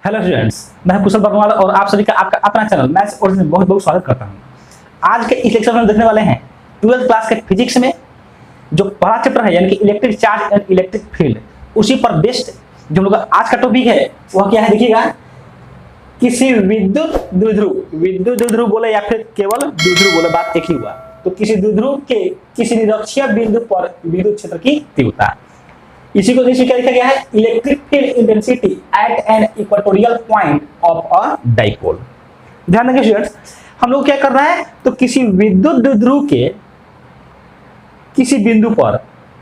Hello students, मैं कुशल बरनवाल और आप सभी का आपका अपना चैनल मैथ्स ओरिजिन में बहुत बहुत स्वागत करता हूं। आज के इस लेक्चर में हम देखने वाले हैं 12th क्लास के फिजिक्स में जो पहला चैप्टर है यानी कि electric charge and electric field, उसी पर बेस्ड जो हम लोग का आज का टॉपिक है वह क्या है देखिएगा। किसी विद्युत द्विध्रुव बोले या फिर केवल द्विध्रुव बोले, बात एक ही हुआ। तो किसी द्विध्रुव के किसी निरक्षीय बिंदु पर विद्युत क्षेत्र की तीव्रता, इसी को क्या लिखा गया है, electric field intensity at an equatorial point of a dipole. ध्यान देंगे स्टूडेंट्स, हम लोग क्या कर रहे हैं, तो किसी विद्युत द्विध्रुव के किसी बिंदु पर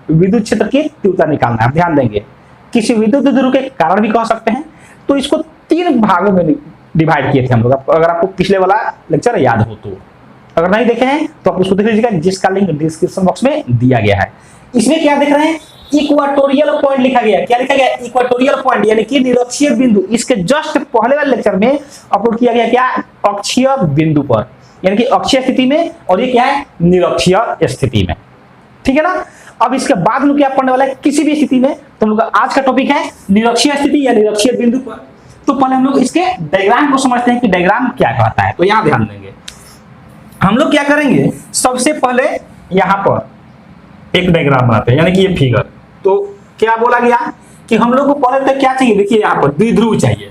विद्युत क्षेत्र की तीव्रता निकालना है। ध्यान देंगे, किसी विद्युत द्विध्रुव के कारण भी कह सकते हैं। तो इसको तीन भागों में डिवाइड किए थे हम लोग। अगर आपको पिछले वाला लेक्चर याद हो तो, अगर नहीं देखे हैं तो आप उसको देख लीजिएगा, जिसका लिंक डिस्क्रिप्शन बॉक्स में दिया गया है। इसमें क्या देख रहे हैं, इक्वेटोरियल पॉइंट लिखा गया। क्या लिखा गया, इक्वेटोरियल पॉइंट यानी कि निरक्षीय बिंदु। इसके जस्ट पहले वाले लेक्चर में अपलोड किया गया क्या, अक्षीय बिंदु पर, यानी कि अक्षीय स्थिति में, और ये क्या है, निरक्षीय स्थिति में। ठीक है ना। अब इसके बाद में क्या पढ़ने वाला है, किसी भी स्थिति में। तो हम लोग आज का टॉपिक है निरक्षीय स्थिति या निरक्षीय बिंदु पर। तो पहले हम लोग इसके डायग्राम को समझते हैं कि डायग्राम क्या कहता है। तो यहां ध्यान देंगे, हम लोग क्या करेंगे, सबसे पहले यहां पर एक डायग्राम बनाते हैं, यानी कि ये फिगर। तो क्या बोला गया कि हम लोग को पहले तक क्या चाहिए, देखिए यहाँ पर द्विध्रुव चाहिए।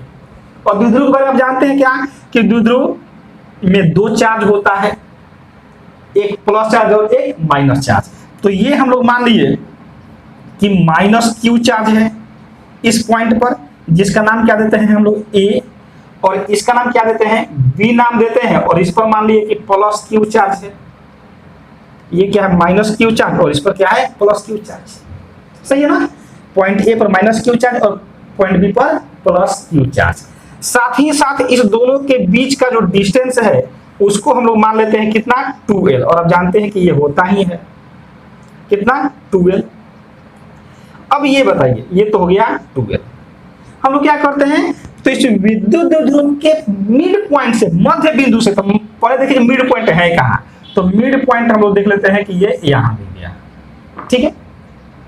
और द्विध्रुव के बारे में आप जानते हैं क्या, कि द्विध्रुव में दो चार्ज होता है, एक प्लस चार्ज और एक माइनस चार्ज। तो ये हम लोग मान लिए कि माइनस क्यू चार्ज है इस पॉइंट पर, जिसका नाम क्या देते हैं हम लोग ए, और इसका नाम क्या देते हैं, बी नाम देते हैं। और इस पर मान लिए कि प्लस क्यू चार्ज है। ये क्या है, माइनस क्यू चार्ज, और इस पर क्या है, प्लस क्यू चार्ज। सही है ना। पॉइंट ए पर माइनस क्यू चार्ज और पॉइंट बी पर प्लस क्यू चार्ज। साथ ही साथ इस दोनों के बीच का जो डिस्टेंस है उसको हम लोग मान लेते हैं कितना, 2l। और आप जानते हैं कि ये होता ही है कितना, 2l। अब ये बताइए, ये तो हो गया 2l। हम लोग क्या करते हैं, तो इस विद्युत द्विध्रुव के मिड पॉइंट से, मध्य बिंदु से, तो पहले देखिए मिड पॉइंट है कहां, तो मिड पॉइंट हम लोग देख लेते हैं कि ये यहां दे दिया। ठीक है,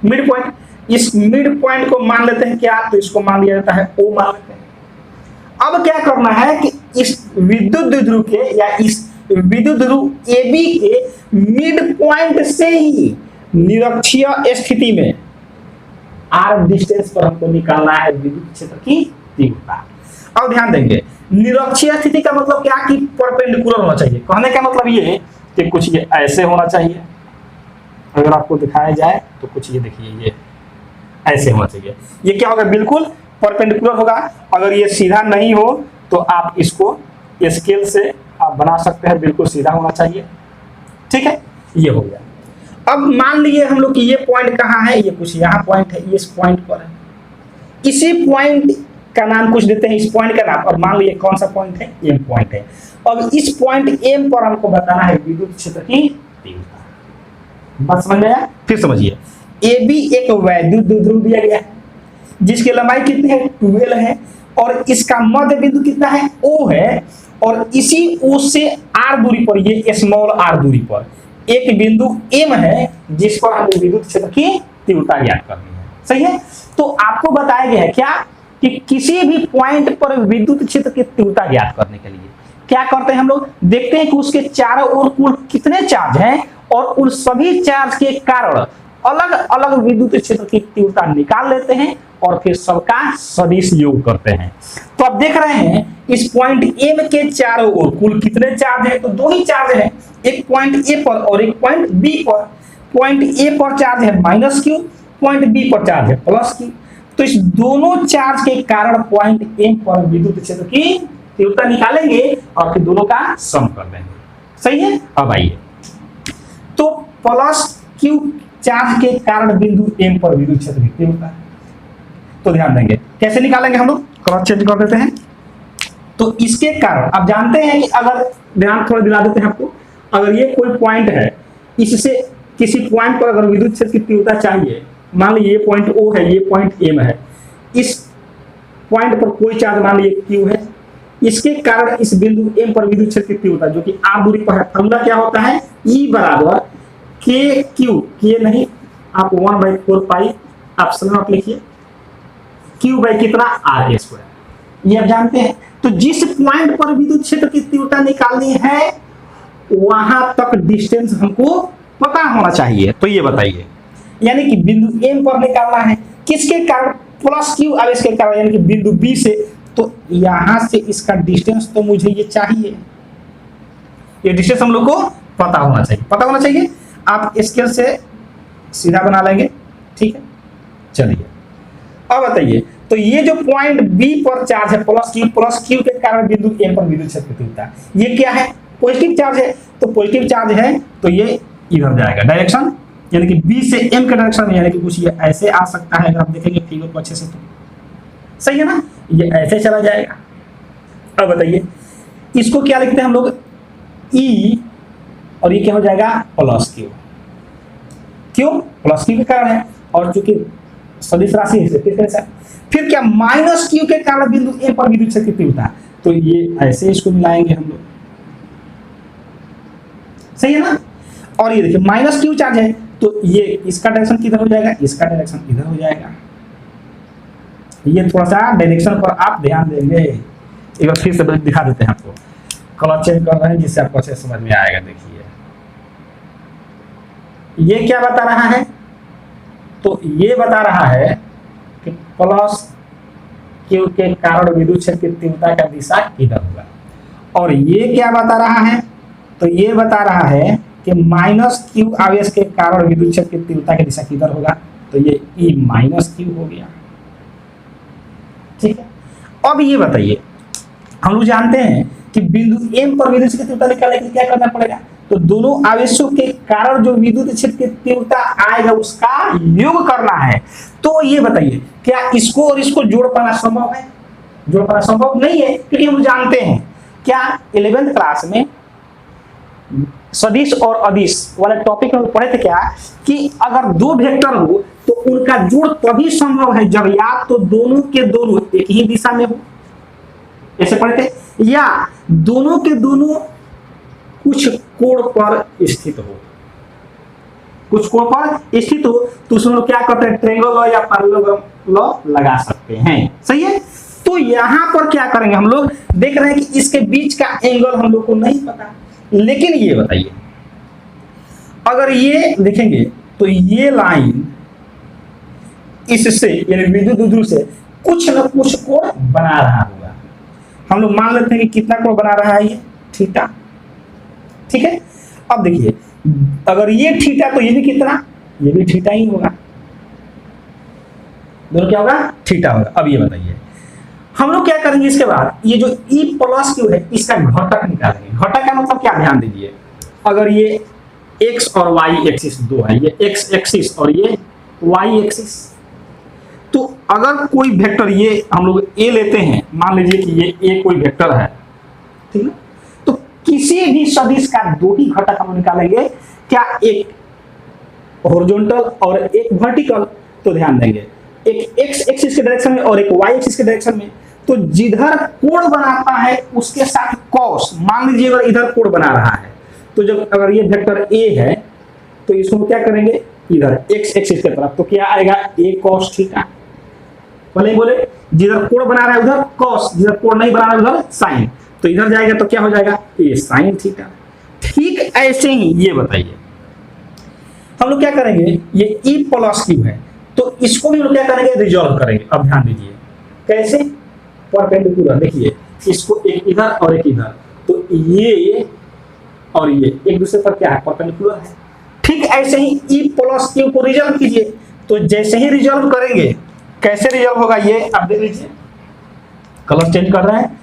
मिड पॉइंट। इस मिड पॉइंट को मान लेते हैं क्या, तो इसको मान लिया जाता है O मान लेते हैं। अब क्या करना है कि इस विद्युत द्विध्रुव के या इस विद्युत ध्रुव AB के मिड पॉइंट से ही निरक्षीय स्थिति में r डिस्टेंस पर हमको निकालना है विद्युत क्षेत्र की तीव्रता। अब ध्यान देंगे, निरक्षीय स्थिति का मतलब क्या, कि परपेंडिकुलर होना चाहिए। कहने का मतलब ये कि कुछ ये ऐसे होना चाहिए, अगर आपको दिखाया जाए तो कुछ ये देखिए, ये ऐसे होना चाहिए। ये क्या होगा, बिल्कुल परपेंडिकुलर होगा। अगर ये सीधा नहीं हो तो आप इसको स्केल से आप बना सकते हैं, बिल्कुल सीधा होना चाहिए। ठीक है, ये हो गया। अब मान लीजिए हम लोग कि ये पॉइंट कहाँ है, ये कुछ यहाँ पॉइंट है, ये इस पॉइंट पर है। इसी पॉइंट का नाम कुछ देते हैं, इस पॉइंट का नाम, और मान लीजिए कौन सा पॉइंट है, एम पॉइंट है। अब इस पॉइंट एम पर हमको बताना है विद्युत क्षेत्र की तीव्रता। बात समझ में आया, फिर समझिए। ए बी एक वैद्युत द्विध्रुव दिया गया है, जिसकी लंबाई कितनी है, 12 है, और इसका मध्य बिंदु कितना है, O है। और इसी O से r दूरी पर, ये स्मॉल r दूरी पर एक बिंदु M है, जिस पर हमें विद्युत क्षेत्र की तीव्रता ज्ञात करनी है। सही है। तो आपको बताया गया है क्या, कि किसी भी पॉइंट पर विद्युत क्षेत्र की तीव्रता ज्ञात करने के लिए क्या करते हैं हम लोग, देखते हैं कि उसके चारों ओर कुल कितने चार्ज हैं, और उन सभी चार्ज के कारण अलग अलग विद्युत क्षेत्र की तीव्रता निकाल लेते हैं, और फिर सबका सदिश योग करते हैं। तो आप देख रहे हैं इस पॉइंट एम के चारों ओर कुल कितने चार्ज हैं, तो दो ही चार्ज हैं, एक पॉइंट ए पर और एक पॉइंट बी पर। पॉइंट ए पर चार्ज है माइनस क्यू, पॉइंट बी पर चार्ज है प्लस क्यू। तो इस दोनों चार्ज के कारण पॉइंट एम पर विद्युत क्षेत्र की तीव्रता निकालेंगे और फिर दोनों का सम कर देंगे। सही है। अब आइए, तो प्लस क्यू चार्ज के कारण बिंदु एम पर विद्युत क्षेत्र की तीव्रता, तो ध्यान देंगे कैसे निकालेंगे हम लोग, क्रॉस चेंज कर देते हैं। तो इसके कारण आप जानते हैं कि, अगर ध्यान थोड़ा दिला देते हैं आपको, अगर ये कोई पॉइंट है, इससे किसी पॉइंट पर अगर विद्युत क्षेत्र की तीव्रता चाहिए, मान लीजिए ये पॉइंट O है, ये पॉइंट M है, इस पॉइंट पर कोई चार्ज मान लीजिए Q है, इसके कारण इस बिंदु M पर विद्युत क्षेत्र की तीव्रता जो कि r दूरी पर है, फॉर्मूला क्या होता है, E बराबर के क्यू, ये नहीं आप 1/4 पाई एप्सिलॉन नॉट लिखिए, क्यू बाई कितना, r² ये आप जानते हैं। तो जिस पॉइंट पर विद्युत क्षेत्र की तीव्रता निकालनी है वहां तक डिस्टेंस हमको पता होना चाहिए। तो ये बताइए, यानी कि बिंदु एम पर निकालना है किसके कारण, प्लस क्यू आवेश के कारण, यानी कि बिंदु बी से। तो यहां से इसका डिस्टेंस तो मुझे ये चाहिए, ये डिस्टेंस हम लोग को पता होना चाहिए, पता होना चाहिए। आप स्केल से सीधा बना लेंगे, ठीक है। चलिए अब बताइए, तो ये जो पॉइंट बी पर चार्ज है प्लस क्यू के कारण बिंदु एम पर विद्युत क्षेत्र की तीव्रता, ये क्या है, पॉजिटिव चार्ज है। तो पॉजिटिव चार्ज है तो ये इधर जाएगा डायरेक्शन, यानी कि बी से एम के डायरेक्शन में, यानी कि कुछ ये ऐसे आ सकता है। अगर आप देखेंगे फिगर को अच्छे से तो सही है ना, ये ऐसे चला जाएगा। अब बताइए इसको क्या लिखते हैं हम लोग, ई, और ये क्या हो जाएगा प्लस क्यू। क्यों, प्लस क्यू के कारण है, और चूंकि सदिश राशि है फिर क्या माइनस क्यू के कारण बिंदु ए पर विद्युत क्षेत्र की तीव्रता, तो ये ऐसे इसको मिलाएंगे हम लोग, सही है ना। और ये देखिए माइनस क्यू चार्ज है तो ये इसका डायरेक्शन किधर हो जाएगा, इसका डायरेक्शन इधर हो जाएगा। ये थोड़ा सा डायरेक्शन पर आप ध्यान देंगे, एक बार फिर से दिखा देते हैं आपको, कलर चेंज कर रहे हैं जिससे आपको अच्छे समझ में आएगा। देखिए ये क्या बता रहा है, तो ये बता रहा है कि प्लस क्यू के कारण विद्युत क्षेत्र की तीव्रता का दिशा किधर होगा। और ये क्या बता रहा है, तो ये बता रहा है कि माइनस क्यू आवेश के कारण विद्युत क्षेत्र की तीव्रता की दिशा किधर होगा, तो ये ई माइनस क्यू हो गया, ठीक है। अब ये बताइए, हम लोग जानते हैं कि बिंदु एम पर विद्युत क्षेत्र की तीव्रता निकालने के लिए क्या करना पड़ेगा, तो दोनों आवेशों के कारण जो विद्युत क्षेत्र की तीव्रता आएगा उसका योग करना है। तो ये बताइए क्या इसको और इसको जोड़ पाना संभव है, जोड़ पाना संभव नहीं है, क्योंकि हम जानते हैं क्या 11th क्लास में सदिश और अदिश वाले टॉपिक में पढ़े थे क्या, कि अगर दो वेक्टर हो तो उनका जोड़ तभी संभव है जब या तो दोनों के दोनों एक ही दिशा में हो, ऐसे पढ़े थे, या दोनों के दोनों कुछ कोण पर स्थित हो, कुछ कोण पर स्थित हो, तो उसमें क्या करते हैं, ट्रायंगल लॉ या पैरेललोग्राम लॉ लगा सकते हैं, सही है। तो यहां पर क्या करेंगे, हम लोग देख रहे हैं कि इसके बीच का एंगल हम लोग को नहीं पता, लेकिन ये बताइए अगर ये देखेंगे तो ये लाइन इससे यानी विद्युत दूर से कुछ न कुछ कोण बना रहा होगा। हम लोग मान लेते हैं कि कितना कोण बना रहा है, ये थीटा, ठीक है। अब देखिए अगर ये थीटा तो ये भी कितना, ये भी थीटा ही होगा, दोनों क्या होगा, थीटा होगा। अब ये बताइए हम लोग क्या करेंगे, इसके बाद ये जो E प्लस क्यू है इसका घटक निकालेंगे। घटक का मतलब क्या, ध्यान दीजिए, अगर ये x और y एक्सिस दो है, ये x एक्सिस और ये y एक्सिस, तो अगर कोई वेक्टर ये हम लोग a लेते हैं, मान लीजिए कि ये a कोई वेक्टर है, ठीक है, तो किसी भी सदिश का दो ही घटक हम निकालेंगे, क्या एक हॉरिजॉन्टल और एक वर्टिकल। तो ध्यान देंगे एक x एक्सिस के डायरेक्शन में और एक y एक्सिस के डायरेक्शन में, तो जिधर कोण बनाता है उसके साथ कॉस, मान लीजिए अगर इधर कोण बना रहा है तो जब अगर ये वेक्टर a है तो इसको क्या करेंगे, इधर x एक्सिस की तरफ, तो क्या आएगा a cos थीटा, बोले बोले जिधर कोण बना रहा है उधर cos, जिधर कोण नहीं बना रहा है उधर sin, तो इधर जाएगा तो क्या हो जाएगा a sin थीटा। ठीक ऐसे ही ये बताइए हम लोग क्या करेंगे, ये E प्लस क्यू है तो इसको भी हम लोग क्या करेंगे, रिजॉल्व करेंगे। अब ध्यान दीजिए कैसे, परपेंडिकुलर, देखिए इसको एक इधर और एक इधर, तो ये और ये एक दूसरे पर क्या है, परपेंडिकुलर है। ठीक ऐसे ही E प्लस क्यू को रिजॉल्व कीजिए, तो जैसे ही रिजॉल्व करेंगे कैसे रिजॉल्व होगा, ये आप देख लीजिए, कलर चेंज कर रहे हैं,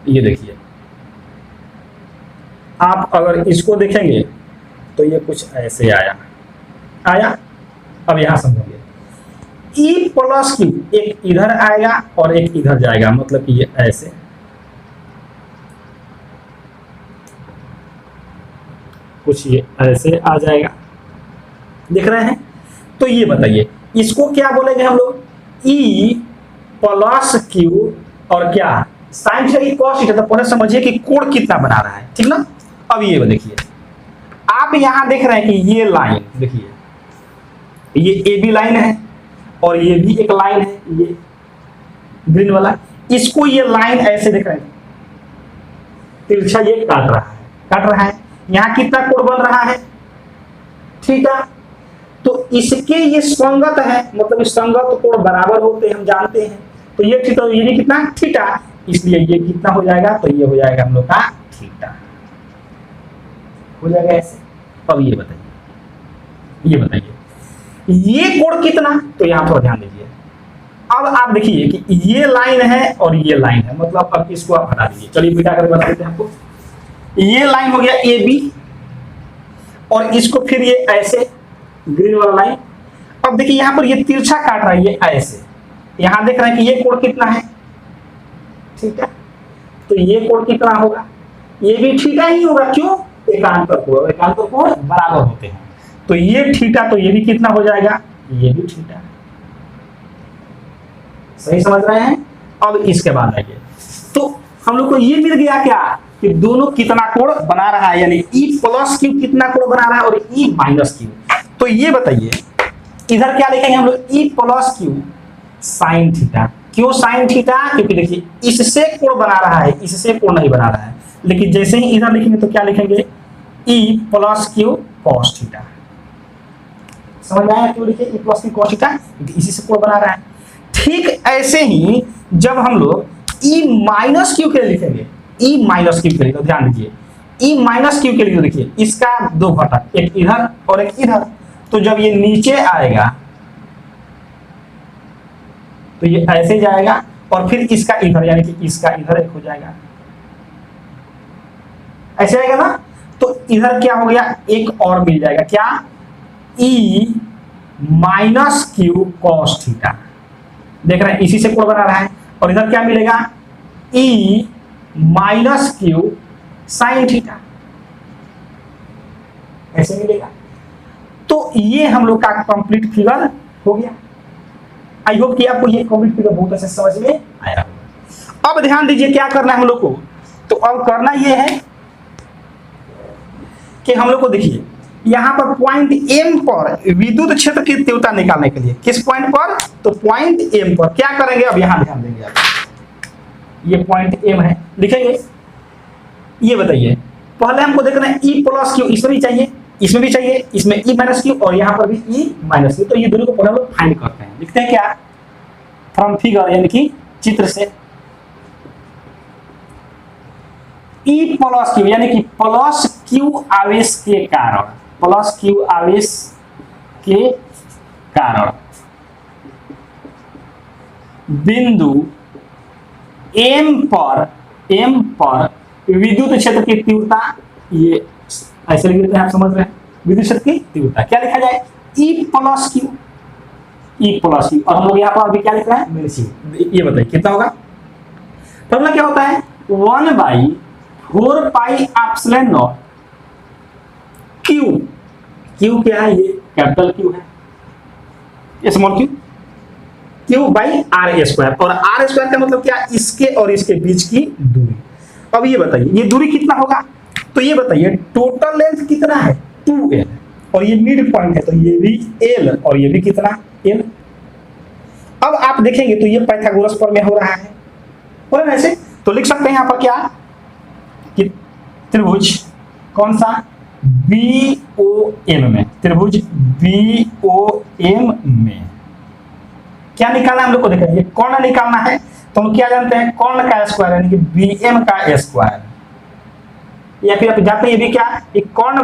ये देखिए आप अगर इसको देखेंगे तो ये कुछ ऐसे आया। अब यहां समझिए E प्लस क्यू एक इधर आएगा और एक इधर जाएगा, मतलब कि ये ऐसे, कुछ ये ऐसे आ जाएगा, देख रहे हैं। तो ये बताइए इसको क्या बोलेंगे हम लोग, E प्लस क्यू और क्या साइन थीटा की कॉस थीटा। तो पहले समझिए कि कोण कितना बना रहा है, ठीक ना। अब ये देखिए आप यहां देख रहे हैं कि ये लाइन देखिए, ये AB लाइन है और ये भी एक लाइन है, ये ग्रीन वाला, इसको ये लाइन ऐसे दिख रहे हैं, तिरछा ये काट रहा है। यहां कितना कोण बन रहा है, थीटा। तो इसके ये संगत है, मतलब इस संगत कोण बराबर होते हैं, हम जानते हैं। तो ये थीटा, ये भी कितना, थीटा, इसलिए ये कितना हो जाएगा, तो ये हो जाएगा हम लोग का थीटा, हो जाएगा ऐसे। अब ये बताइए ये कोण कितना, तो यहां थोड़ा ध्यान दीजिए। अब आप देखिए कि ये लाइन है और ये लाइन है, मतलब अब इसको आप हटा दीजिए। चलिए बेटा करके बता देते हैं आपको। ये लाइन हो गया ए बी, और इसको फिर ये ऐसे ग्रीन वाला लाइन। अब देखिए यहां पर ये तिरछा काट रहा है, ये ऐसे। यहां देख रहे हैं कि ये कोण कितना है, ठीक है। तो ये कोण कितना होगा, ये भी थीटा ही होगा। क्यों, एकांतर कोण बराबर होते हैं। तो ये थीटा, तो ये भी कितना हो जाएगा, ये भी थीटा। सही समझ रहे हैं। अब इसके बाद आइए, तो हम लोग को ये मिल गया क्या कि दोनों कितना कोण बना रहा है, यानी E प्लस क्यू कितना कोण बना रहा है और E माइनस क्यू। तो ये बताइए इधर क्या लिखेंगे हम लोग, E plus Q sine theta. क्यों साइन थीटा, क्योंकि देखिए इससे कोण बना रहा है, इससे कोण नहीं बना रहा है। लेकिन जैसे ही इधर लिखेंगे तो क्या लिखेंगे, E plus Q cos theta. समझ में आया क्यों लिखे E plus Q cos theta, क्योंकि इसी से कोण बना रहा है। ठीक ऐसे ही जब हम लोग E माइनस क्यू के लिए लिखेंगे, E माइनस क्यू के लिए, तो ध्यान दीजिए E माइनस क्यू के लिए देखिए इसका दो घटक, एक इधर और एक इधर। तो जब ये नीचे आएगा तो ये ऐसे जाएगा, और फिर इसका इधर, यानी कि इसका इधर एक हो जाएगा, ऐसे आएगा ना। तो इधर क्या हो गया, एक और मिल जाएगा, क्या, E minus Q cos theta. देख रहे हैं इसी से कोण बना रहा है। और इधर क्या मिलेगा, E minus Q sine theta, ऐसे मिलेगा। तो ये हम लोग का कंप्लीट फिगर हो गया। आई होप कि आपको ये कंप्लीट फिगर बहुत अच्छे समझ में आया। अब ध्यान दीजिए क्या करना है हम लोग को। तो अब करना ये है कि हम लोग को देखिए यहां पर पॉइंट M पर विद्युत क्षेत्र की तीव्रता निकालने के लिए, किस पॉइंट पर, तो पॉइंट M पर क्या करेंगे, अब यहां ध्यान देंगे आप। ये पॉइंट M है, लिखेंगे। ये बताइए पहले हमको देखना है E प्लस क्यू, इसमें भी चाहिए, इसमें भी चाहिए, इसमें E माइनस क्यू और यहाँ पर भी E माइनस क्यू। तो ये दोनों को पहले हम लोग फाइंड करते हैं। लिखते हैं क्या, फ्रॉम फिगर, यानी कि चित्र से। E प्लस क्यू यानी कि प्लस क्यू आवेश के कारण, प्लस क्यू आवेश के कारण बिंदु M पर विद्युत क्षेत्र की तीव्रता, ये ऐसे लिख देते हैं, आप समझ रहे हैं। विद्युत क्षेत्र की तीव्रता क्या लिखा जाए, E plus Q, E plus Q. और हम लोग यहाँ पर अभी क्या लिख रहे हैं, मेरे ये बताइए कितना होगा। फॉर्मूला क्या होता है, 1/4 pi epsilon naught Q. Q क्या है, ये कैपिटल क्यू है, ये small Q, Q by R square. और आर स्क्वायर का मतलब क्या, इसके और इसके बीच की दूरी। अब ये बताइए ये दूरी कितना होगा, तो ये बताइए टोटल लेंथ कितना है, 2l, और ये मिड पॉइंट है तो ये भी l, और ये भी कितना, l। अब आप देखेंगे तो ये पाइथागोरस पर में हो रहा है, और ऐसे तो लिख सकते हैं यहाँ पर क्या कि त्रिभुज कौन सा, BOM में, त्रिभुज BOM में क्या निकालना है हम लोग को, देखें ये कर्ण निकालना है। तो हम क्या जानते हैं, कर्ण का स्क्वायर यानी कि BM का स्क्वायर, या फिर आप जाते हैं ये भी क्या, कर्ण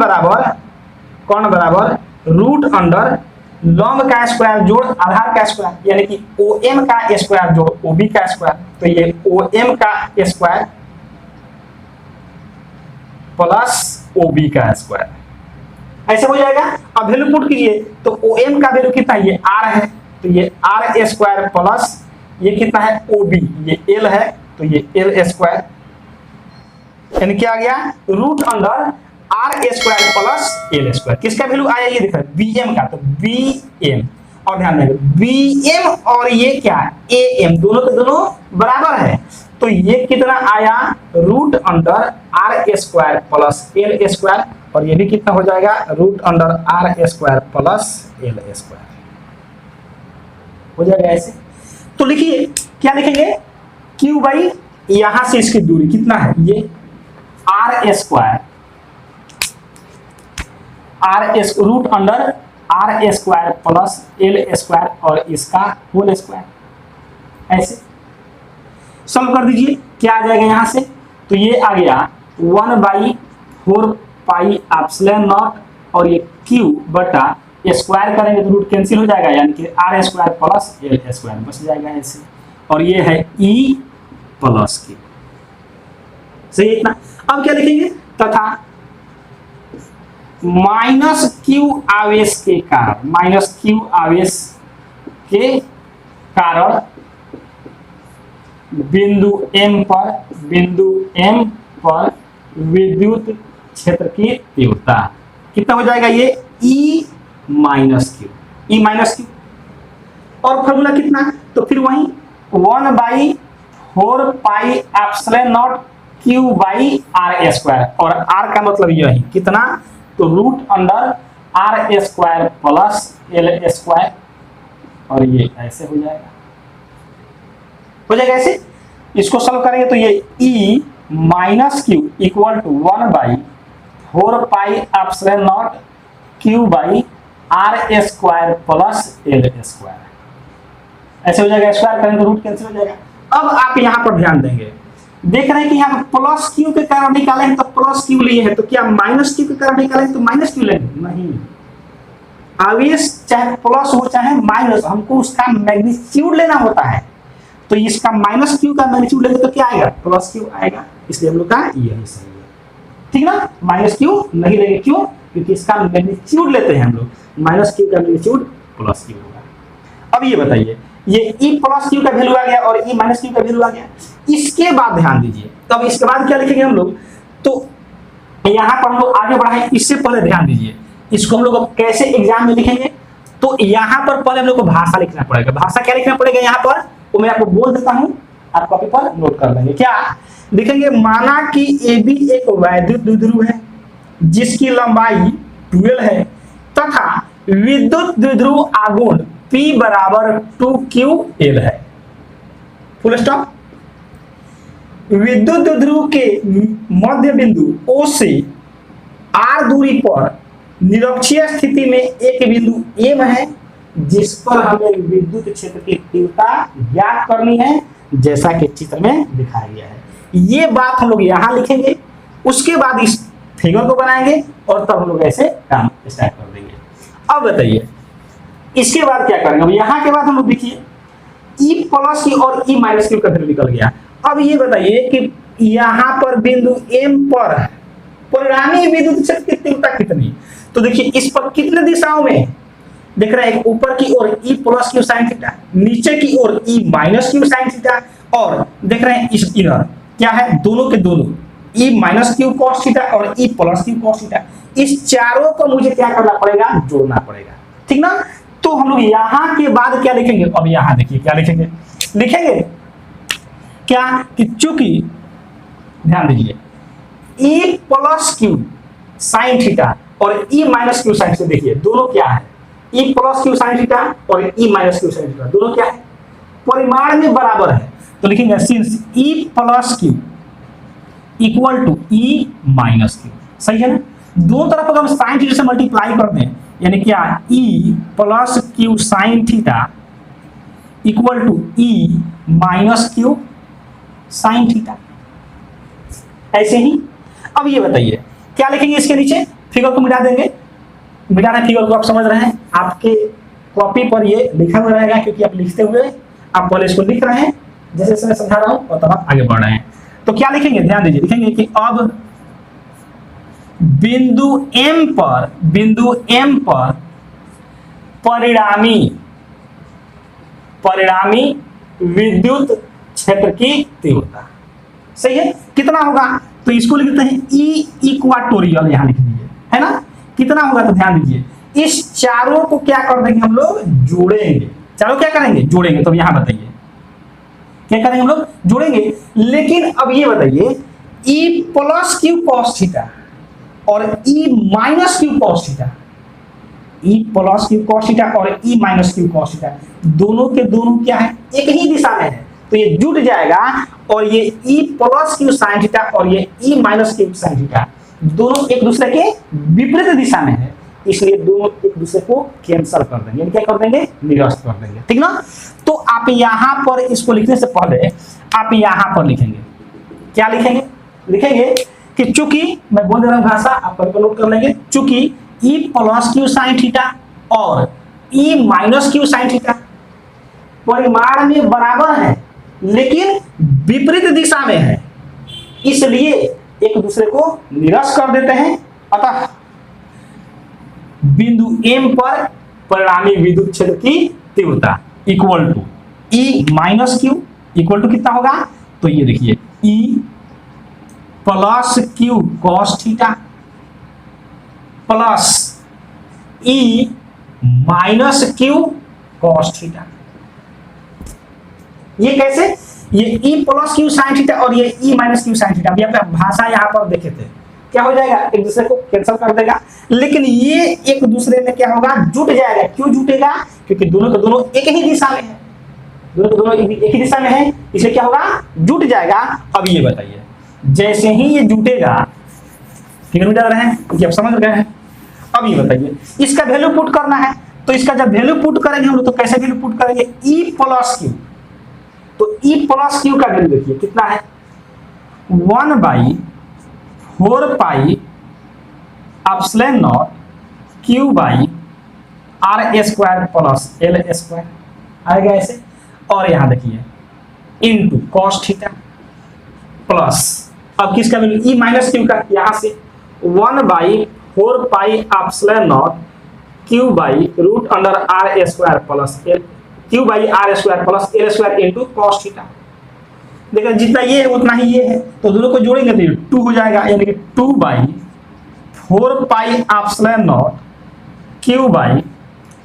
बराबर रूट अंडर लंब का स्क्वायर जोड़ आधार का स्क्वायर, यानी कि OM का स्क्वायर जोड़ OB का स्क्वायर। तो ये OM का स्क्वायर प्लस OB का स्क्वायर, ऐसे हो जाएगा। अब वैल्यू पुट कीजिए तो OM का वैल्यू कितना है, ये R है, तो ये R स्क्वायर प्लस ये कितना है OB, ये L है, तो ये L स्क्वायर, यानी क्या आ गया, root under R square plus L square. किसका वैल्यू आया, ये देखो BM का, तो BM। और ध्यान देंगे BM और ये क्या AM, दोनों के दोनों बराबर है। तो ये कितना आया, root under R square plus L square, और ये भी कितना हो जाएगा, root under R square plus L square हो जाएगा ऐसे। तो लिखिए क्या लिखेंगे, क्यू बाई यहां से इसकी दूरी कितना है, ये R square, root under R square plus L square और इसका होल स्क्वायर। ऐसे सॉल्व कर दीजिए, क्या आ जाएगा यहां से, तो ये आ गया 1/4 पाई एप्सिलॉन नॉट और ये क्यू बटा स्क्वायर करेंगे तो रूट कैंसिल हो जाएगा, यानी कि R square plus L square बच जाएगा ऐसे, और ये है ई प्लस क्यू। सही है इतना। अब क्या लिखेंगे, तथा माइनस क्यू आवेश के कारण, माइनस क्यू आवेश के कारण बिंदु M पर विद्युत क्षेत्र की तीव्रता कितना हो जाएगा, ये E माइनस क्यू, और फॉर्मूला कितना, तो फिर वही 1/4 pi epsilon naught Q by R square, और आर का मतलब यही कितना, तो root under R square plus L square, और ये ऐसे हो जाएगा ऐसे। इसको सॉल्व करेंगे तो ये E minus Q equal to 1/4 pi epsilon naught Q by R square plus L square, ऐसे हो जाएगा। स्क्वायर करेंगे तो रूट कैंसिल हो जाएगा। अब आप यहां पर ध्यान देंगे, देख रहे हैं कि यहाँ पर प्लस क्यू के कारण निकाले हैं तो प्लस क्यू लिए हैं, तो क्या माइनस क्यू के कारण निकाले हैं तो माइनस क्यू लेंगे, नहीं। आवेश चाहे प्लस हो चाहे माइनस, हमको उसका मैग्नीट्यूड लेना होता है, तो इसका माइनस क्यू का मैग्नीट्यूड लेंगे तो क्या आएगा, प्लस क्यू आएगा, इसलिए हम लोग का यही सही है, ठीक ना। माइनस क्यू नहीं लेंगे, क्यों, क्योंकि इसका मैग्नीट्यूड लेते हैं हम लोग, माइनस क्यू का मैग्नीट्यूड प्लस क्यू होगा। अब ये बताइए, ये E प्लस क्यू का वैल्यू आ गया और E माइनस क्यू का वैल्यू आ गया। इसके बाद ध्यान दीजिए, तब इसके बाद क्या लिखेंगे हम लोग, तो यहाँ पर हम लोग आगे बढ़ाएं, इससे पहले ध्यान दीजिए, इसको हम लोग कैसे एग्जाम में लिखेंगे, तो यहाँ पर पहले हम लोग को भाषा लिखना पड़ेगा। भाषा क्या लिखना पड़ेगा यहाँ पर, तो मैं आपको बोल देता हूँ, आप कॉपी पर नोट कर लेंगे। क्या लिखेंगे, माना कि AB एक वैद्युत द्विध्रुव है जिसकी लंबाई 12 है तथा विद्युत द्विध्रुव आघूर्ण P बराबर 2QL है, फुल स्टॉप। विद्युत द्विध्रुव के मध्य बिंदु O से R दूरी पर निरक्षीय स्थिति में एक बिंदु M है जिस पर हमें विद्युत क्षेत्र की तीव्रता ज्ञात करनी है, जैसा कि चित्र में दिखाया गया है। ये बात हम लोग यहां लिखेंगे, उसके बाद इस फिगर को बनाएंगे और तब हम लोग ऐसे काम स्टार्ट कर देंगे। अब बताइए इसके बाद क्या करेंगे, अब यहाँ के बाद हम लोग देखिए E प्लस की और E माइनस की का वैल्यू निकल गया। अब ये बताइए कि यहाँ पर बिंदु M पर परिणामी विद्युत क्षेत्र की तीव्रता कितनी, तो देखिए इस पर कितने दिशाओं में देख रहे हैं, ऊपर की ओर E plus Q sine theta, नीचे की ओर E minus Q sine theta, और देख रहे हैं इस इधर क्या है, दोनों के दोनों E minus Q cos theta और E plus Q cos theta. इस चारों को मुझे क्या करना पड़ेगा, जोड़ना पड़ेगा, ठीक ना। तो हम लोग यहाँ के बाद क्या लिखेंगे, अब यहाँ देखिए क्या लिखेंगे, क्या कि चूंकि ध्यान दीजिए E plus Q sine theta और E minus Q sine theta, देखिए दोनों क्या है, E plus Q sine theta और E minus Q sine theta दोनों क्या है, परिमाण में बराबर है। तो लिखेंगे since E plus Q equal to E minus Q, सही है ना। दोनों तरफ अगर हम साइन थीटा से मल्टीप्लाई कर दें, यानी क्या, E plus Q sine theta equal to E minus Q sine theta, ऐसे ही। अब ये बताइए क्या लिखेंगे, इसके नीचे फिगर को मिटा देंगे, मिटाना फिगर को आप समझ रहे हैं, आपके कॉपी पर ये लिखा हुआ रहेगा, क्योंकि आप लिखते हुए आप पहले इसको लिख रहे हैं जैसे जैसे मैं समझा रहा हूं और तब आप आगे बढ़ रहे हैं। तो क्या लिखेंगे, ध्यान दीजिए, लिखेंगे कि अब बिंदु M पर परिणामी विद्युत क्षेत्र की तीव्रता, सही है, कितना होगा, तो इसको लिखते हैं E इक्वाटोरियल, यहां लिख दीजिए, है ना। कितना होगा, तो ध्यान दीजिए इस चारों को क्या कर देंगे हम लोग, जोड़ेंगे। चारों क्या करेंगे, जोड़ेंगे। तो यहां बताइए क्या करेंगे हम लोग, जोड़ेंगे। लेकिन अब ये बताइए E plus Q cos theta और E minus Q cos theta, E plus Q cos theta और E minus Q cos theta दोनों के दोनों क्या है, एक ही दिशा में है, तो ये जुट जाएगा और ये E plus Q sine theta और ये E minus Q sine theta दोनों एक दूसरे के विपरीत दिशा में है, इसलिए दोनों एक दूसरे को कैंसिल कर देंगे, यानी क्या कर देंगे, निरस्त कर देंगे। ठीक ना। तो आप यहां पर इसको लिखने से पहले आप यहां पर लिखेंगे, क्या लिखेंगे, लिखेंगे कि चूंकि मैं बोल दे रहा हूं भाषा, आप नोट कर लेंगे, चूंकि ई प्लस क्यू साइन थीटा और ई माइनस क्यू साइन थीटा परिमाण में बराबर है लेकिन विपरीत दिशा में है, इसलिए एक दूसरे को निरस्त कर देते हैं। अतः बिंदु M पर परिणामी विद्युत क्षेत्र की तीव्रता equal to E minus Q equal to कितना होगा, तो ये देखिए E plus Q cos theta plus E minus Q cos theta. ये कैसे, ये E plus Q sine theta और ये E minus Q sine theta, अभी आपका भाषा यहां पर देखे थे, क्या हो जाएगा, एक दूसरे को कैंसिल कर देगा, लेकिन ये एक दूसरे में क्या होगा, जुट जाएगा। क्यों जुटेगा, क्योंकि दोनों के दोनों एक ही दिशा में है, दोनों के दोनों एक ही दिशा में है, इसलिए क्या होगा, जुट जाएगा। अब ये बताइए, जैसे ही ये जुटेगा, फिगर में डाल रहे हैं क्योंकि आप समझ गए हैं। अब ये बताइए, इसका वैल्यू पुट करना है, तो इसका जब वैल्यू पुट करेंगे हम लोग, तो कैसे वैल्यू पुट करेंगे, ई प्लस क्यू, तो ई प्लस क्यू का वैल्यू देखिए कितना है, 1/4 pi epsilon naught Q by R square plus L square आएगा ऐसे, और यहां देखिए इनटू कॉस थीटा प्लस, अब किसका वैल्यू, ई माइनस क्यू का, यहां से 1/4 pi epsilon naught Q by root under R square plus L, Q by R square plus L square into cos theta. देखिए जितना ये है उतना ही ये है, तो दोनों को जोड़ेंगे तो ये 2 हो जाएगा, यानी कि 2/4 pi epsilon naught Q by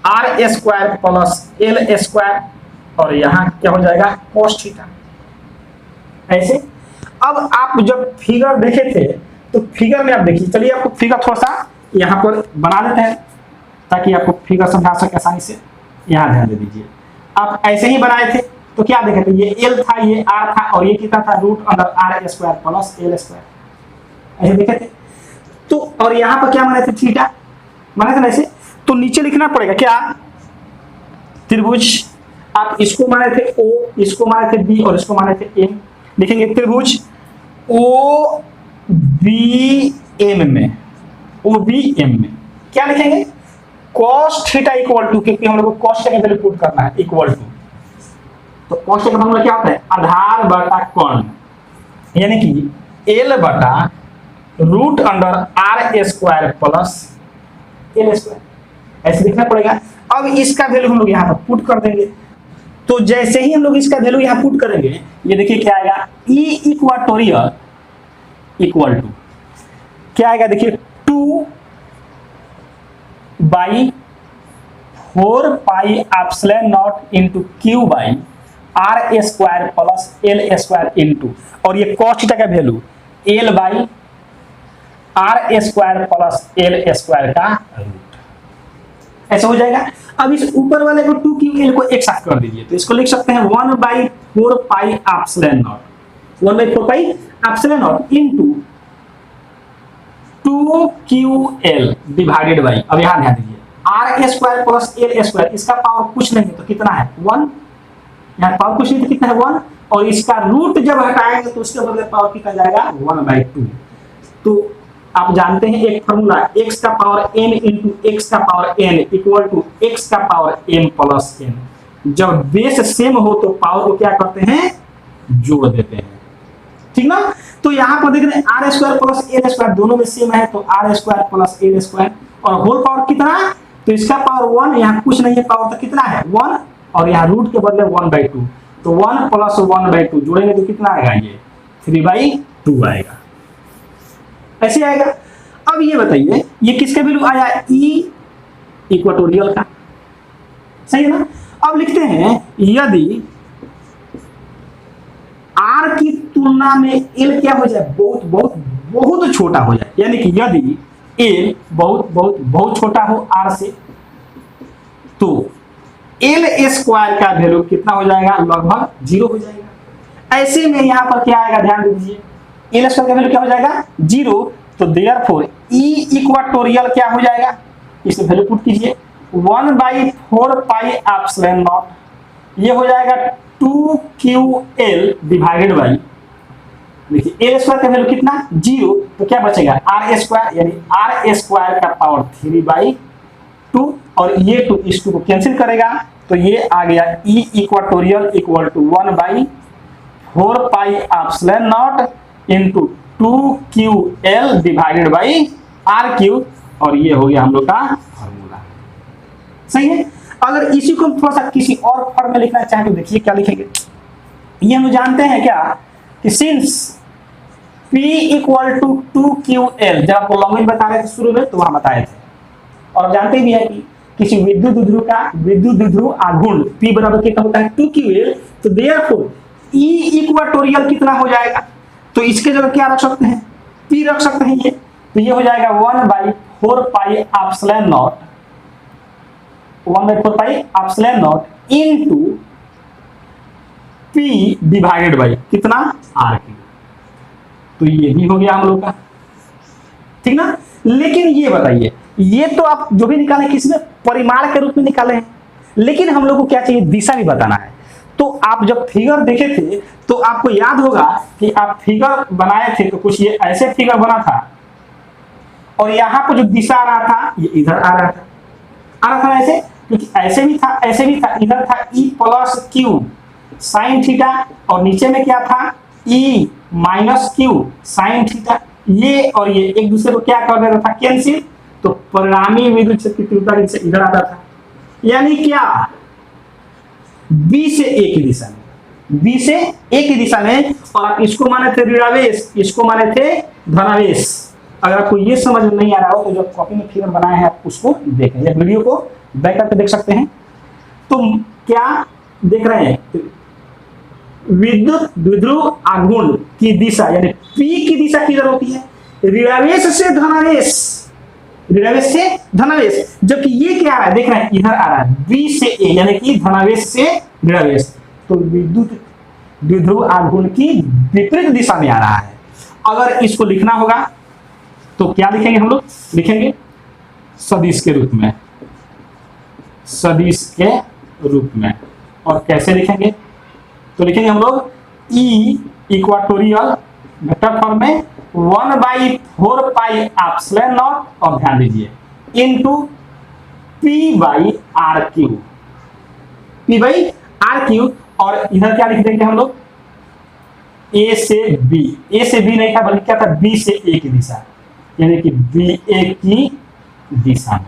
R square plus L square, और यहाँ क्या हो जाएगा, कॉस थीटा। ऐसे अब आप जब फिगर देखे थे तो फिगर में आप देखिए, चलिए आपको फिगर थोड़ा सा यहाँ पर बना देते हैं ताकि आपको फिगर समझा सके आसानी से। यहाँ ध्यान दे दीजिए, आप ऐसे ही बनाए थे तो क्या देखे थे, ये एल था, ये आर था, और ये कितना था, root under R square plus L square, ऐसे देखे थे। तो और यहाँ पर क्या माने थे, थीटा माने थे ना ऐसे, तो नीचे लिखना पड़ेगा क्या, त्रिभुज, आप इसको माने थे ओ, इसको माने थे बी और इसको माने थे एम, लिखेंगे त्रिभुज ओ बी एम में, ओ बी एम में क्या लिखेंगे, cos थीटा इक्वल टू, क्योंकि हम लोग को cos का वैल्यू पुट करना है, इक्वल टू, तो cos का फॉर्मूला क्या होता है, आधार बटा कोण, यानी कि L बटा root under R square plus L square, ऐसे लिखना पड़ेगा। अब इसका वैल्यू हम लोग यहाँ पर पुट कर देंगे, तो जैसे ही हम लोग इसका वैल्यू यहाँ पुट करेंगे, ये देखिए क्या आएगा, ई इक्वाटोरियल इक्वल टू क्या आएगा, देखिए 2/4 pi epsilon naught into Q by R square plus L square into, और ये कॉस थीटा का value L by R square plus L square का रूट, ऐसा हो जाएगा। अब इस ऊपर वाले को 2 क्यू एल को एक साथ कर दीजिए, तो इसको लिख सकते हैं 1/4 pi epsilon naught, 1/4 pi epsilon naught into 2QL divided by, अब यहां ध्यान दीजिए, R square plus L square, इसका पावर कुछ नहीं है तो कितना है 1, यहाँ पावर कुछ नहीं तो कितना है 1, और इसका रूट जब हटाएंगे तो उसके बदले पावर कितना जाएगा 1/2। तो आप जानते हैं एक फॉर्मूला, x का पावर m इंटू x का power n equal to x का पावर m प्लस n, जब बेस सेम हो तो पावर को क्या करते हैं, जोड़ देते हैं, ठीक ना। तो यहाँ पर देख रहे हैं R square plus L square दोनों में सेम है, तो R square plus L square, और होल पावर कितना, तो इसका पावर 1, यहाँ कुछ नहीं है पावर, तो कितना है 1, और यहाँ रूट के बदले 1/2, तो 1 प्लस 1/2 जोड़ेंगे तो कितना आएगा, ये 3/2 आएगा, ऐसे आएगा। अब ये बताइए, ये किसका वैल्यू आया, ई इक्वाटोरियल का, सही है ना। अब लिखते हैं, यदि आर की तुलना में एल क्या हो जाए, बहुत बहुत बहुत छोटा हो जाए, यानी कि यदि एल बहुत बहुत बहुत छोटा हो आर से, तो एल स्क्वायर का वैल्यू कितना हो जाएगा, लगभग 0 हो जाएगा। ऐसे में यहाँ पर क्या आएगा, ध्यान दीजिए, एल स्क्वायर का वैल्यू क्या हो जाएगा, 0। तो देयरफॉर ई इक्वाटोरियल क्या हो जाएगा, इसमें वैल्यू पुट कीजिए 1/4 पाई एप्सिलॉन नॉट, ये हो जाएगा 2QL डिवाइडेड बाई, देखिए एल स्क्वायर का वैल्यू कितना 0, तो क्या बचेगा आर स्क्वायर, यानी आर स्क्वायर का पावर 3/2, और ये 2 इस 2 को कैंसिल करेगा, तो ये आ गया E equatorial equal to 1/4 pi epsilon naught into 2QL divided by RQ, और ये हो गया हम लोग का फॉर्मूला। सही है। अगर इसी को थोड़ा सा किसी और फॉर्म में लिखना चाहें तो देखिए क्या लिखेंगे, ये हम जानते हैं क्या कि since P equal to 2QL, जब आपको लॉन्ग बता रहे थे शुरू में तो वहां बताए थे, और जानते भी है कि किसी विद्युत द्विध्रुव का विद्युत द्विध्रुव आघूर्ण P बराबर कितना होता है 2QL, तो देयरफॉर E इक्वाटोरियल कितना हो जाएगा, तो इसके जगह क्या रख सकते हैं, P रख सकते हैं, ये तो ये हो जाएगा 1/4 pi epsilon naught, 1/4 pi epsilon naught into P divided by कितना RQ, तो ये भी हो गया हम लोग का, ठीक ना। लेकिन ये बताइए, ये तो आप जो भी निकाले किसी में परिमाण के रूप में निकाले हैं, लेकिन हम लोग को क्या चाहिए, दिशा भी बताना है। तो आप जब फिगर देखे थे तो आपको याद होगा कि आप फिगर बनाए थे तो कुछ ये ऐसे फिगर बना था, और यहाँ पर जो दिशा आ रहा था ये इधर आ रहा था ऐसे, क्योंकि ऐसे भी था ऐसे भी था, इधर था E plus Q sign theta, और नीचे में क्या था E minus Q sine theta, ये और ये एक दूसरे को क्या कर देता था, कैंसिल, तो परिणामी विद्युत क्षेत्र की तीव्रता से इधर आता था, यानी क्या B से A की दिशा में, B से A की दिशा में, और आप इसको माने थे ऋणावेश, इसको माने थे धनावेश। अगर आपको ये समझ में नहीं आ रहा हो तो जो कॉपी में फिगर बनाए हैं आप उसको देखें, या वीडियो को बैक करके देख सकते हैं। तो क्या देख रहे हैं, विद्युत द्विध्रुव आघूर्ण की दिशा यानी P की दिशा किधर होती है, ऋणावेश से धनावेश, ऋणावेश से धनावेश, जबकि ये क्या आ रहा है, देख रहे हैं इधर आ रहा है B से A, यानी कि धनावेश से ऋणावेश, तो विद्युत द्विध्रुव आघूर्ण की विपरीत दिशा में आ रहा है। अगर इसको लिखना होगा तो क्या लिखेंगे हम लोग, लिखेंगे सदिश के रूप में, सदिश के रूप में, और कैसे लिखेंगे, तो लिखेंगे हम लोग E इक्वाटोरियल वेक्टर फॉर्म में 1/4 पाई एप्सिलॉन नॉट, और ध्यान दीजिए इनटू P/RQ, P/RQ, और इधर क्या लिख देंगे हम लोग A से B, A से B नहीं था बल्कि क्या था B से A की दिशा, यानी कि BA की दिशा में,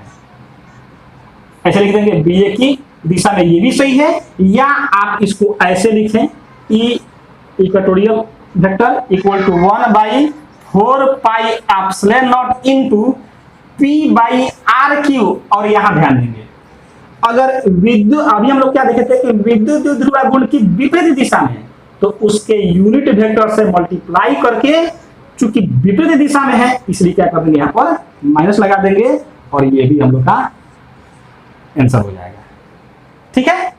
ऐसे लिख देंगे BA की दिशा में, ये भी सही है। या आप इसको ऐसे लिखें E equatorial vector equal to 1/4 pi epsilon naught into P/RQ, और यहां ध्यान देंगे अगर विद्युत, अभी हम लोग क्या देखे थे कि विद्युत द्विध्रुव आघूर्ण की विपरीत दिशा में, तो उसके यूनिट वेक्टर से मल्टीप्लाई करके, चूंकि विपरीत दिशा में है इसलिए क्या कर देंगे, यहाँ पर माइनस लगा देंगे, और ये भी हम लोग का आंसर हो जाएगा, ठीक है।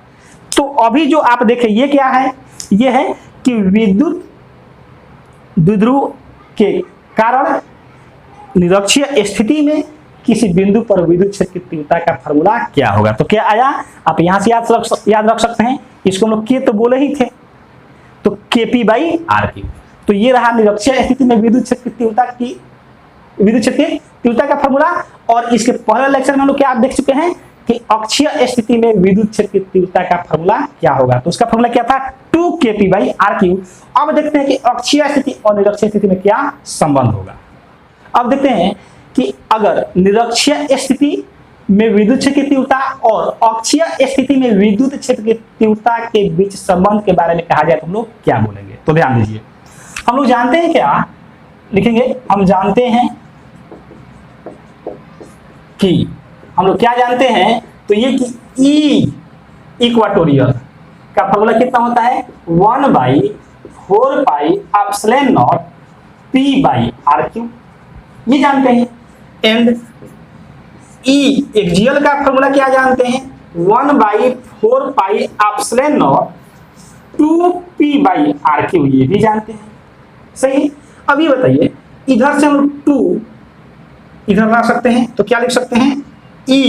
तो अभी जो आप देखें ये क्या है, ये है कि विद्युत द्विध्रुव के कारण निरक्षीय स्थिति में किसी बिंदु पर विद्युत क्षेत्र की तीव्रता का फॉर्मूला क्या होगा, तो क्या आया, आप यहां से याद रख सकते हैं, इसको हम लोग के तो बोले ही थे, तो KP/RQ, तो ये रहा निरक्षीय स्थिति में विद्युत क्षेत्र की तीव्रता की, विद्युत क्षेत्र की तीव्रता का फॉर्मूला। और इसके पहले लेक्चर में हम लोग क्या आप देख चुके हैं कि अक्षीय स्थिति में विद्युत क्षेत्र की तीव्रता का फॉर्मूला क्या होगा, तो उसका फॉर्मूला क्या था 2KP/RQ। अब देखते हैं कि अक्षीय स्थिति और निरक्षीय स्थिति में क्या संबंध होगा। अब देखते हैं कि अगर निरक्षीय स्थिति में विद्युत क्षेत्र की तीव्रता और अक्षीय स्थिति में विद्युत क्षेत्र की तीव्रता के बीच संबंध के बारे में कहा जाए तो हम लोग क्या बोलेंगे, तो ध्यान दीजिए, हम लोग जानते हैं क्या लिखेंगे, हम जानते हैं कि हम लोग क्या जानते हैं, तो ये कि E इक्वाटोरियल का फॉर्मूला कितना होता है 1/4 पाई एप्सिलॉन नॉट P/RQ, ये जानते हैं। एंड E एक्सियल का फॉर्मूला क्या जानते हैं, 1/4 पाई एप्सिलॉन नॉट 2p/r3 ये भी जानते हैं। सही। अब ये बताइए इधर से हम 2 इधर ला सकते हैं तो क्या लिख सकते हैं E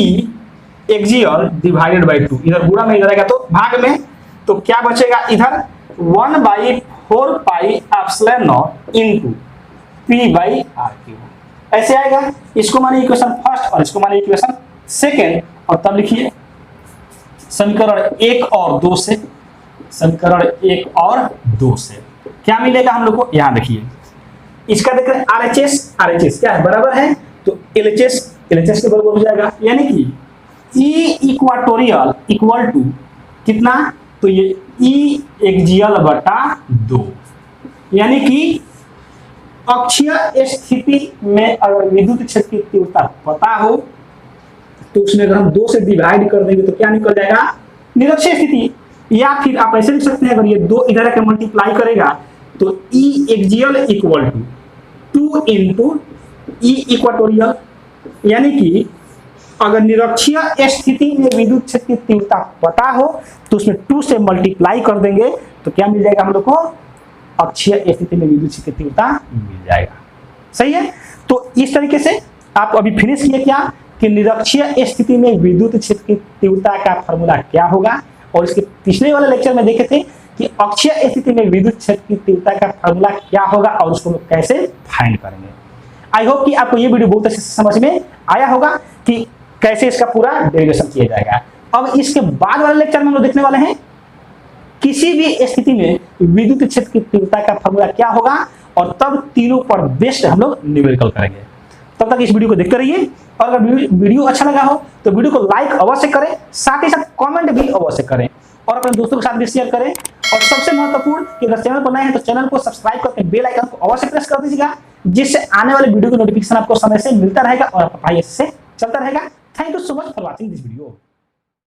एक्सियल डिवाइडेड बाई 2, इधर गुणा में इधर आएगा तो भाग में, तो क्या बचेगा इधर 1/4 pi epsilon naught into p/r3 ऐसे आएगा। इसको माने इक्वेशन फर्स्ट और इसको माने इक्वेशन सेकंड, और तब लिखिए समीकरण 1 और 2 से, समीकरण 1 और 2 से क्या मिलेगा हम लोग को, यहां देखिए इसका देख रहे हैं RHS क्या है बराबर है, तो LHS के बराबर हो जाएगा, यानी कि E इक्वाटोरियल इक्वल टू कितना, तो ये E एक्सियल बटा 2, यानी कि अक्षीय स्थिति में अगर विद्युत क्षेत्र की तीव्रता पता हो तो उसमें अगर हम 2 से डिवाइड कर देंगे तो क्या निकल जाएगा निरक्षीय स्थिति, या फिर आप ऐसे लिख सकते हैं अगर ये 2 इधर के मल्टीप्लाई करेगा तो E axial equal to 2 into E equatorial, यानी कि अगर निरक्षीय स्थिति में विद्युत क्षेत्र की तीव्रता पता हो तो उसमें 2 से मल्टीप्लाई कर देंगे तो क्या मिल जाएगा हम लोग को अक्षीय स्थिति में विद्युत क्षेत्र की तीव्रता मिल जाएगा। सही है। तो इस तरीके से आप अभी फिनिश किए क्या कि निरक्षीय स्थिति में विद्युत क्षेत्र की तीव्रता का फॉर्मूला क्या होगा, और इसके पिछले वाले लेक्चर में देखे थे कि अक्षीय स्थिति में विद्युत क्षेत्र की तीव्रता का फॉर्मूला क्या होगा और उसको लोग कैसे फाइंड करेंगे। आई होप कि आपको ये वीडियो बहुत अच्छे से समझ में आया होगा कि कैसे इसका पूरा डेरिवेशन किया जाएगा। अब इसके बाद वाले लेक्चर में हम लोग देखने वाले हैं किसी भी स्थिति में विद्युत क्षेत्र की तीव्रता का फॉर्मूला क्या होगा, और तब तीनों पर बेस्ड हम लोग न्यूमेरिकल करेंगे। तब तक इस वीडियो को देखते रहिए, और अगर वीडियो अच्छा लगा हो तो वीडियो को लाइक अवश्य करें, साथ ही साथ कमेंट भी अवश्य करें, और अपने दोस्तों के साथ भी शेयर करें। और सबसे महत्वपूर्ण कि अगर चैनल पर नए हैं तो चैनल को सब्सक्राइब करके बेल आइकन को अवश्य प्रेस कर दीजिएगा, जिससे आने वाले वीडियो का नोटिफिकेशन आपको समय से मिलता रहेगा और आपका पढ़ाई से चलता रहेगा। Thank you so much for watching this video.